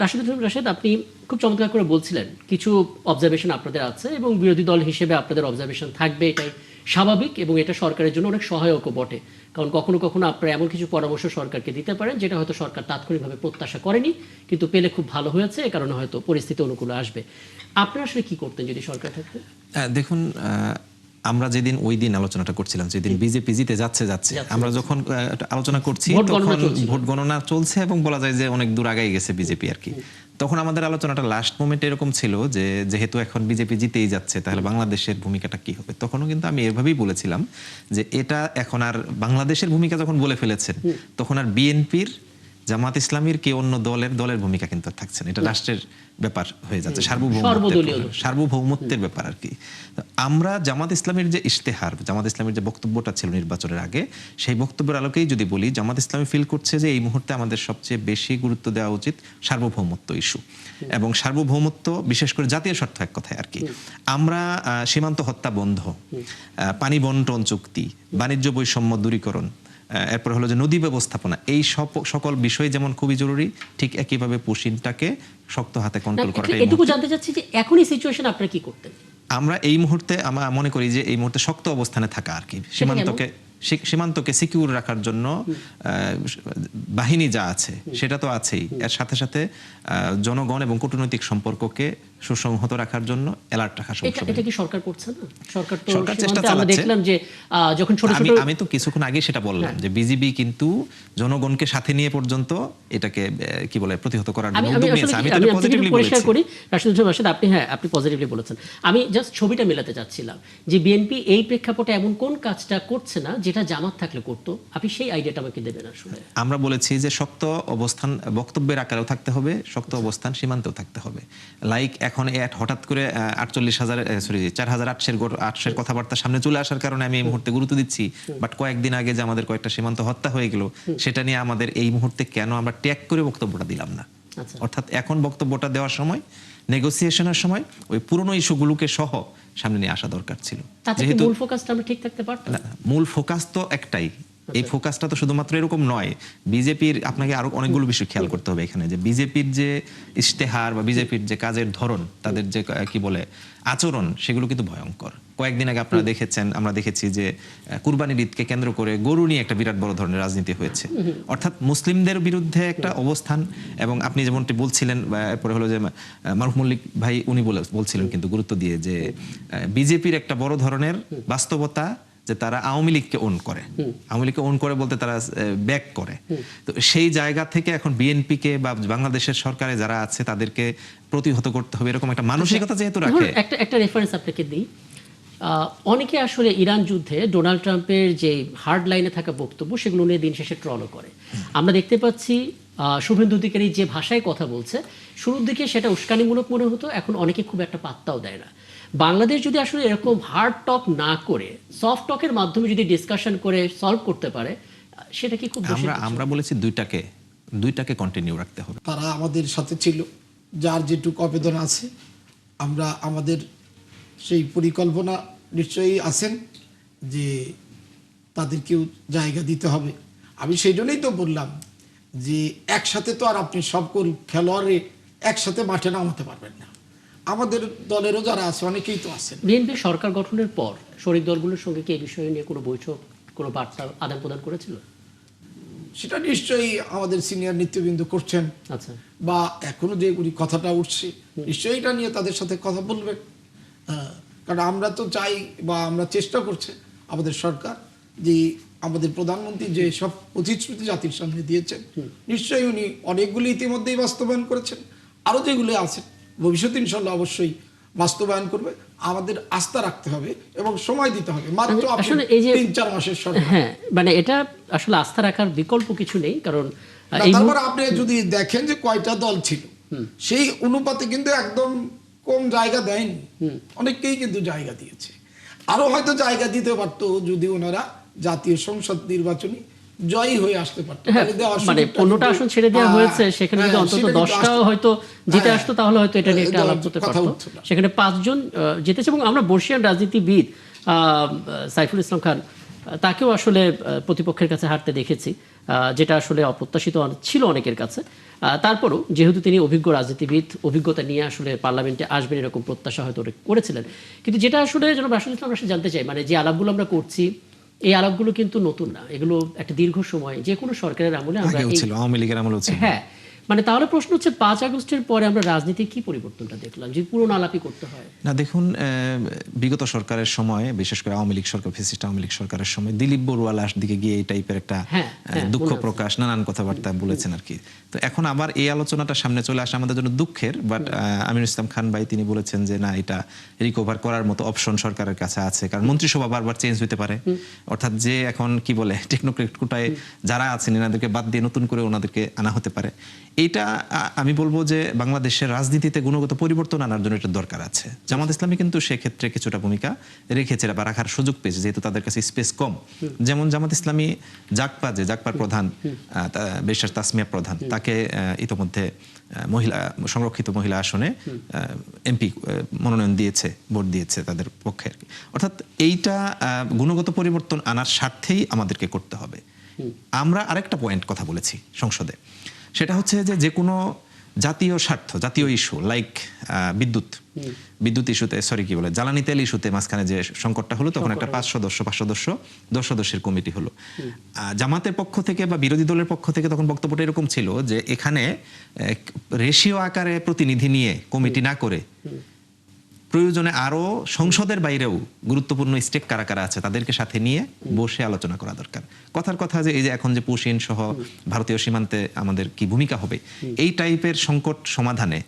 রাশেদ, আপনি খুব চমৎকার করে বলছিলেন কিছু অবজারভেশন আপনাদের আছে এবং বিরোধী দল হিসেবে আপনাদের অবজারভেশন থাকবে, এটাই স্বাভাবিক এবং এটা সরকারের জন্য অনেক সহায়কও বটে। কারণ কখনো কখনো আপনারা এমন কিছু পরামর্শ সরকারকে দিতে পারেন যেটা হয়তো সরকার তাৎক্ষণিকভাবে প্রত্যাশা করেনি, কিন্তু পেলে খুব ভালো হয়েছে, এ কারণে হয়তো পরিস্থিতি অনুকূলে আসবে। আপনারা আসলে কি করতেন যদি সরকার থাকতো? দেখুন, আমরা যেদিন ওই দিন আলোচনাটা করছিলাম, যেদিন বিজেপি জিতে যাচ্ছে আমরা যখন আলোচনা করছি তখন ভোট গণনা চলছে এবং বলা যায় যে অনেক দূর আগাই গেছে বিজেপি আর কি। তখন আমাদের আলোচনাটা লাস্ট মোমেন্টে এরকম ছিল যে যেহেতু এখন বিজেপি জিতেই যাচ্ছে তাহলে বাংলাদেশের ভূমিকাটা কি হবে। তখনও কিন্তু আমি এভাবেই বলেছিলাম যে এটা এখন আর বাংলাদেশের ভূমিকা যখন বলে ফেলেছেন তখন আর বিএনপির, জামাত ইসলামীর কি অন্য দলের ভূমিকা কিন্তু থাকছে না, এটা রাষ্ট্রের ব্যাপার হয়ে যাচ্ছে, সার্বভৌমত্বের ব্যাপার আর কি। আমরা জামাত ইসলামের যে ইশতেহার, জামাত ইসলামের যে বক্তব্যটা ছিল নির্বাচনের আগে, সেই বক্তব্যের আলোকেই যদি বলি, জামাত ইসলামী ফিল করছে যে এই মুহূর্তে আমাদের সবচেয়ে বেশি গুরুত্ব দেওয়া উচিত সার্বভৌমত্ব ইস্যু এবং সার্বভৌমত্ব বিশেষ করে জাতীয় স্বার্থ এক কথায় আর কি। আমরা সীমান্ত হত্যা বন্ধ, পানি বন্টন চুক্তি, বাণিজ্য বৈষম্য দূরীকরণ, এরপর হলো যে নদী ব্যবস্থাপনা, এই সকল বিষয় যেমন খুবই জরুরি, ঠিক একইভাবে পুশিনটাকে শক্ত হাতে কন্ট্রোল করা। এটুকু জানতে চাচ্ছি যে এখন এই সিচুয়েশন আপনারা কি করতেন? আমরা এই মুহূর্তে আমরা মনে করি যে এই মুহূর্তে শক্ত অবস্থানে থাকা আর কি, সীমান্তকে সিকিউর রাখার জন্য বাহিনী যা আছে সেটা তো আছেই, এর সাথে সাথে জনগণ এবং কূটনৈতিক সম্পর্ককে সুসংহত রাখার জন্য অ্যালার্ট রাখা। এটা কি সরকার করছে না? সরকার চেষ্টা চালাচ্ছে। দেখলাম যে যখন ছোট ছোট, আমি তো কিছুক্ষণ আগে সেটা বললাম যে বিজিবি কিন্তু জনগণকে সাথে নিয়ে পর্যন্ত এটাকে কি বলে প্রতিহত করার জন্য উদ্যোগ নিয়েছে। আমি তো পজিটিভলি বলেছি। আপনি পজিটিভলি বলেছেন। আমি জাস্ট ছবিটা মেলাতে চাচ্ছিলাম যে বিএনপি এই প্রেক্ষাপটে এমন কোন কাজটা করছে না যেটা জামাত থাকলে করতো, আপনি সেই আইডিয়াটা আমাকে দেবেন। আসলে আমরা বলেছি যে শক্ত অবস্থান বক্তব্যের আকারেও থাকতে হবে, শক্ত অবস্থান সীমান্তেও থাকতে হবে। লাইক এখন হঠাৎ করে 4,800 কথাবার্তা সামনে চলে আসার কারণে আমি এই মুহূর্তে গুরুত্ব দিচ্ছি, বাট কয়েকদিন আগে যে আমাদের কয়েকটা সীমান্ত হত্যা হয়ে গেল সেটা নিয়ে আমাদের এই মুহূর্তে কেন আমরা ট্যাগ করে বক্তব্যটা দিলাম না। অর্থাৎ এখন বক্তব্যটা দেওয়ার সময়, নেগোসিয়েশনের সময় ওই পুরনো ইস্যুগুলোকে সহ সামনে নিয়ে আসা দরকার ছিল। যেহেতু মূল ফোকাসটা আমরা ঠিক থাকতে পারতাম। মূল ফোকাস তো একটাই, এই ফোকাসটা তো শুধুমাত্র এরকম নয়। বিজেপির আপনাকে আরো অনেকগুলো বিষয় খেয়াল করতে হবে এখানে, যে বিজেপির যে ইশতেহার বা বিজেপির যে কাজের ধরন, তাদের যে কি বলে আচরণ, সেগুলো কিন্তু ভয়ঙ্কর। কয়েকদিন আগে আপনারা দেখেছেন, আমরা দেখেছি যে কুরবানির ঈদকে কেন্দ্র করে গরু নিয়ে একটা বিরাট বড় ধরনের রাজনীতি হয়েছে। অর্থাৎ মুসলিমদের বিরুদ্ধে একটা অবস্থান, এবং আপনি যেমনটি বলছিলেন, এরপরে হলো যে মারুফ মল্লিক ভাই উনি বলছিলেন কিন্তু গুরুত্ব দিয়ে যে বিজেপির একটা বড় ধরনের বাস্তবতা যে তারা আওয়ামী লীগকে ওন করে, আওয়ামী লীগকে ওন করে বলতে তারা ব্যাক করে। তো সেই জায়গা থেকে এখন বিএনপিকে বা বাংলাদেশের সরকারে যারা আছে তাদেরকে প্রতিহত করতে হবে, এরকম একটা মানসিকতা যেহেতু রাখে। একটা রেফারেন্স আপনাকে দিই। অনেকে আসলে ইরান যুদ্ধে ডোনাল্ড ট্রাম্পের যে হার্ড লাইনে থাকা বক্তব্য সেগুলো নিয়ে দিন শেষে ট্রলও করে। আমরা দেখতে পাচ্ছি শুভেন্দু অধিকারী যে ভাষায় কথা বলছে, শুরুর দিকে সেটা উস্কানিমূলক মনে হতো, এখন অনেকে খুব একটা পাত্তাও দেয় না। বাংলাদেশ যদি আসলে এরকম হার্ড টক না করে সফট টকের মাধ্যমে যদি ডিসকাশন করে সলভ করতে পারে, সেটা কি খুব আমরা বলেছি দুইটাকে কন্টিনিউ রাখতে হবে। তারা আমাদের সাথে ছিল, যার যেটুকু আবেদন আছে আমরা আমাদের সেই পরিকল্পনা নিশ্চয়ই আছেন যে তাদেরকেও জায়গা দিতে হবে। আমি সেই জন্যই তো বললাম যে একসাথে তো আর আপনি সব খেলোয়াড়ে একসাথে মাঠে নামাতে পারবেন না। আমাদের দলেরও যারা আছে অনেকেই তো আছেন। বিএনপি সরকার গঠনের পর শরিক দলগুলোর সঙ্গে কি এই বিষয়ে নিয়ে কোনো বৈঠক, কোনো বার্তা আদান প্রদান করেছিল? সেটা নিশ্চয়ই আমাদের সিনিয়র নেতৃবৃন্দ করছেন। আচ্ছা, বা এখনো যে কথাটা উঠছে নিশ্চয়ই এটা নিয়ে তাদের সাথে কথা বলবেন। কারণ আমরা তো চাই বা আমরা চেষ্টা করছি আমাদের সরকার যে আমাদের প্রধানমন্ত্রী যে সব প্রতিশ্রুতি জাতির সামনে দিয়েছেন, নিশ্চয়ই উনি অনেকগুলি ইতিমধ্যেই বাস্তবায়ন করেছেন, আরও যেগুলো আছে ভবিষ্যতে ইনশাল্লাহ অবশ্যই বাস্তবায়ন করবে। আমাদের আস্থা রাখতে হবে এবং সময় দিতে হবে। মাত্র আসলে এই যে 3-4 মাসের সরকার, হ্যাঁ, মানে এটা আসলে আস্থা রাখার বিকল্প কিছু নেই। কারণ তারপর আপনি যদি দেখেন যে কয়টা দল ছিল, সেই অনুপাতে কিন্তু একদম কম জায়গা দেয়নি, অনেককেই কিন্তু জায়গা দিয়েছে। আরো হয়তো জায়গা দিতে পারতো যদি ওনারা জাতীয় সংসদ নির্বাচনী জয়ী হয়ে আসতে পারতো। মানে 15টা আসন ছেড়ে দেওয়া হয়েছে, সেখানে যদি অন্তত 10টাও হয়তো জিতে আসতো তাহলে হয়তো এটা নিয়ে একটা আলাপ করতে পারতো। সেখানে 5 জন জিতেছে এবং আমরা বর্ষিয়ান রাজনীতিবিদ সাইফুল ইসলাম খান, তাকেও আসলে প্রতিপক্ষের কাছে হারতে দেখেছি। যেটা আসলে অপ্রত্যাশিত ছিল অনেকের কাছে। তারপরও যেহেতু তিনি অভিজ্ঞ রাজনীতিবিদ, অভিজ্ঞতা নিয়ে আসলে পার্লামেন্টে আসবেন এরকম প্রত্যাশা হয়তো করেছিলেন। কিন্তু যেটা আসলে জনাব রাশেদুল ইসলাম রাশেদ জানতে চাই, মানে যে আলাপগুলো আমরা করছি এই আলাপগুলো কিন্তু নতুন না, এগুলো একটা দীর্ঘ সময় যে কোনো সরকারের আমলে আমরা ছিল, আওয়ামী লীগের আমলেও ছিল। হ্যাঁ, মানে তাহলে প্রশ্ন হচ্ছে ৫ আগস্টের পরে আমরা রাজনীতির কি পরিবর্তনটা দেখলাম যে পুরো আলাপই করতে হয়? না দেখুন, বিগত সরকারের সময়, বিশেষ করে আওয়ামী লীগ সরকার, ফ্যাসিস্ট আওয়ামী লীগ সরকারের সময় দিলীপ বড়ুয়া লাশ দিকে গিয়ে এই টাইপের একটা দুঃখ প্রকাশ, নানান কথাবার্তা বলেছেন আর কি। তো এখন আবার এই আলোচনাটা সামনে চলে আসে আমাদের জন্য দুঃখের, বাট আমিনুল ইসলাম খান ভাই তিনি বলেছেন যে না, এটা রিকভার করার মতো অপশন সরকারের কাছে আছে, কারণ মন্ত্রিসভা বারবার চেঞ্জ হতে পারে। অর্থাৎ যে এখন কি বলে টেকনোক্রেট কোটায় যারা আছেন এনাদেরকে বাদ দিয়ে নতুন করে ওনাদেরকে আনা হতে পারে। এইটা আমি বলবো যে বাংলাদেশের রাজনীতিতে গুণগত পরিবর্তন আনার জন্য এটা দরকার আছে। জামাত ইসলামী কিন্তু সেক্ষেত্রে কিছুটা ভূমিকা রেখেছে বা রাখার সুযোগ পেয়েছে, যেহেতু তাদের কাছে স্পেস কম। যেমন জামাত ইসলামী জাকপার প্রধান ব্যারিস্টার তাসমিয়া প্রধান, তাকে ইতোমধ্যে সংরক্ষিত মহিলা আসনে এমপি মনোনয়ন দিয়েছে, ভোট দিয়েছে তাদের পক্ষে। অর্থাৎ এইটা গুণগত পরিবর্তন আনার স্বার্থেই আমাদেরকে করতে হবে। আমরা আরেকটা পয়েন্ট কথা বলেছি সংসদে, সেটা হচ্ছে যে কোনো জাতীয় স্বার্থ, জাতীয় ইস্যু লাইক বিদ্যুৎ ইস্যুতে, জ্বালানি তেল ইস্যুতে মাঝখানে যে সংকটটা হলো, তখন একটা 5 সদস্যের কমিটি হলো। জামাতের পক্ষ থেকে বা বিরোধী দলের পক্ষ থেকে তখন বক্তব্যটা এরকম ছিল যে এখানে রেশিও আকারে প্রতিনিধি নিয়ে কমিটি না করে প্রয়োজনে আরো সংসদের বাইরেও গুরুত্বপূর্ণ স্টেক কারা কারা আছে তাদেরকে সাথে নিয়ে বসে আলোচনা করা দরকার। কথার কথা যে এই যে এখন যে পুশিন সহ ভারতীয় সীমান্তে আমাদের কি ভূমিকা হবে, এই টাইপের সংকট সমাধানে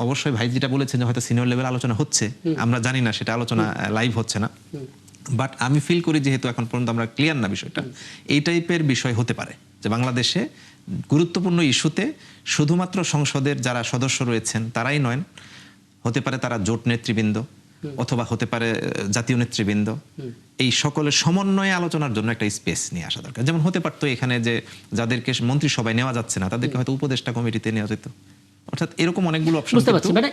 অবশ্যই ভাই যেটা বলেছেন যে হয়তো সিনিয়র লেভেল আলোচনা হচ্ছে, আমরা জানি না, সেটা আলোচনা লাইভ হচ্ছে না, বাট আমি ফিল করি যেহেতু এখন পর্যন্ত আমরা ক্লিয়ার না বিষয়টা, এই টাইপের বিষয় হতে পারে যে বাংলাদেশে গুরুত্বপূর্ণ ইস্যুতে শুধুমাত্র সংসদের যারা সদস্য রয়েছেন তারাই নয়, হতে পারে তারা জোট নেতৃবৃন্দ অথবা হতে পারে জাতীয় নেতৃবৃন্দ, এই সকলের সমন্বয়ে আলোচনার জন্য একটা স্পেস নিয়ে আসা দরকার। যেমন হতে পারতো এখানে যে যাদেরকে মন্ত্রিসভায় নেওয়া যাচ্ছে না তাদেরকে হয়তো উপদেষ্টা কমিটিতে নেওয়া যেত। অর্থাৎ এরকম অনেকগুলো অপশন। বুঝতে পারছি, মানে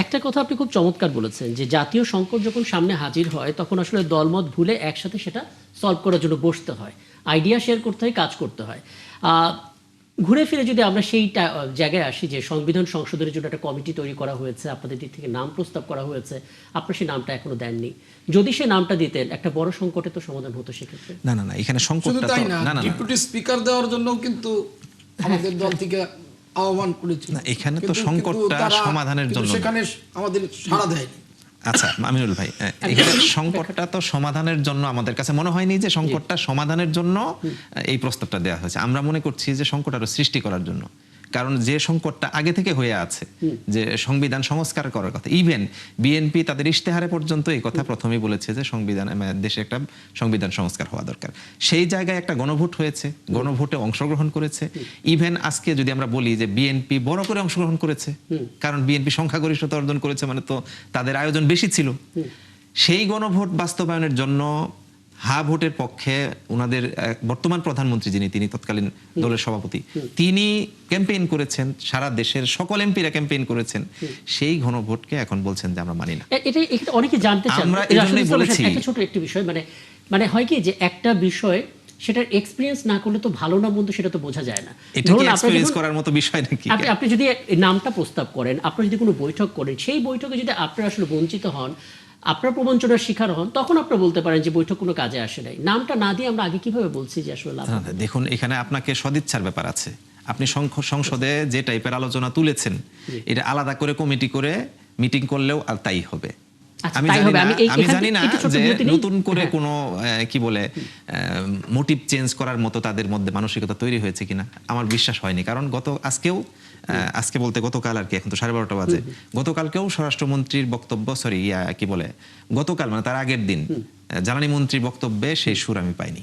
একটা কথা আপনি খুব চমৎকার বলেছেন যে জাতীয় সংকট যখন সামনে হাজির হয় তখন আসলে দলমত ভুলে একসাথে সেটা সলভ করার জন্য বসতে হয়, আইডিয়া শেয়ার করতে হয়, কাজ করতে হয়। ঘুরে ফিরে যদি আমরা সেই জায়গায় আসি যে সংবিধান সংশোধনের জন্য একটা কমিটি তৈরি করা হয়েছে, আপনাদের দিক থেকে নাম প্রস্তাব করা হয়েছে, আপনার সেই নামটা এখনো দেননি। যদি সে নামটা দিতেন একটা বড় সংকটে তো সমাধান হতো সেক্ষেত্রে। না, এখানে সংকটটা তো না, ডেপুটি স্পিকার দেওয়ার জন্য কিন্তু আমাদের দল থেকে আহ্বান করেছিল। না, এখানে তো সংকটটা সমাধানের জন্য, সেখানে আমাদের সাড়া দেয়নি। আচ্ছা আমিনুল ভাই, এখানে সংকটটা তো সমাধানের জন্য আমাদের কাছে মনে হয়নি যে সংকটটা সমাধানের জন্য এই প্রস্তাবটা দেওয়া হয়েছে। আমরা মনে করছি যে সংকট আরো সৃষ্টি করার জন্য, কারণ যে সংকটটা আগে থেকে হয়ে আছে যে সংবিধান সংস্কার করার কথা, ইভেন বিএনপি তাদের ইশতেহারে পর্যন্ত এই কথা প্রথমেই বলেছে যে দেশে একটা সংবিধান সংস্কার হওয়া দরকার। সেই জায়গায় একটা গণভোট হয়েছে, গণভোটে অংশগ্রহণ করেছে। ইভেন আজকে যদি আমরা বলি যে বিএনপি বড় করে অংশগ্রহণ করেছে, কারণ বিএনপি সংখ্যাগরিষ্ঠতা অর্জন করেছে, মানে তো তাদের আয়োজন বেশি ছিল। সেই গণভোট বাস্তবায়নের জন্য হা ভোটের পক্ষে ওনাদের বর্তমান প্রধানমন্ত্রী যিনি, তিনি তৎকালীন দলের সভাপতি, তিনি ক্যাম্পেইন করেছেন, সারা দেশের সকল এমপিরা ক্যাম্পেইন করেছেন। সেই গণভোটকে এখন বলছেন যে আমরা মানি না। এটা অনেকে জানতে চান। আমরা এজন্যই বলেছি একটা ছোট একটি বিষয়, মানে হয় কি যে একটা বিষয় সেটার এক্সপেরিয়েন্স না করলে তো ভালো না মন্দ সেটা তো বোঝা যায় না। এটা কি এক্সপেরিয়েন্স করার মতো বিষয় নাকি? আপনি যদি নামটা প্রস্তাব করেন, আপনি যদি কোনো বৈঠক করেন, সেই বৈঠকে যদি আপনারা আসলে বঞ্চিত হন, আপনার প্রবঞ্চনার শিকার হন, তখন আপনারা বলতে পারেন যে বৈঠক কোনো কাজে আসে নাই। নামটা না দিয়ে আমরা আগে কিভাবে বলছি যে আসলে লাভ? দেখুন, এখানে আপনাকে সদিচ্ছার ব্যাপার আছে। আপনি সংসদে যে টাইপের আলোচনা তুলেছেন, এটা আলাদা করে কমিটি করে মিটিং করলেও আর তাই হবে। আমি জানি না যে নতুন করে কোনো কি বলে মোটিভ চেঞ্জ করার মতো তাদের মধ্যে মানসিকতা তৈরি হয়েছে কিনা আমার বিশ্বাস হয়নি। কারণ আজকে বলতে গতকাল আর কি, এখন তো 12:30 বাজে, গতকালকেও স্বরাষ্ট্রমন্ত্রীর বক্তব্য গতকাল মানে তার আগের দিন জ্বালানি মন্ত্রীর বক্তব্যে সেই সুর আমি পাইনি।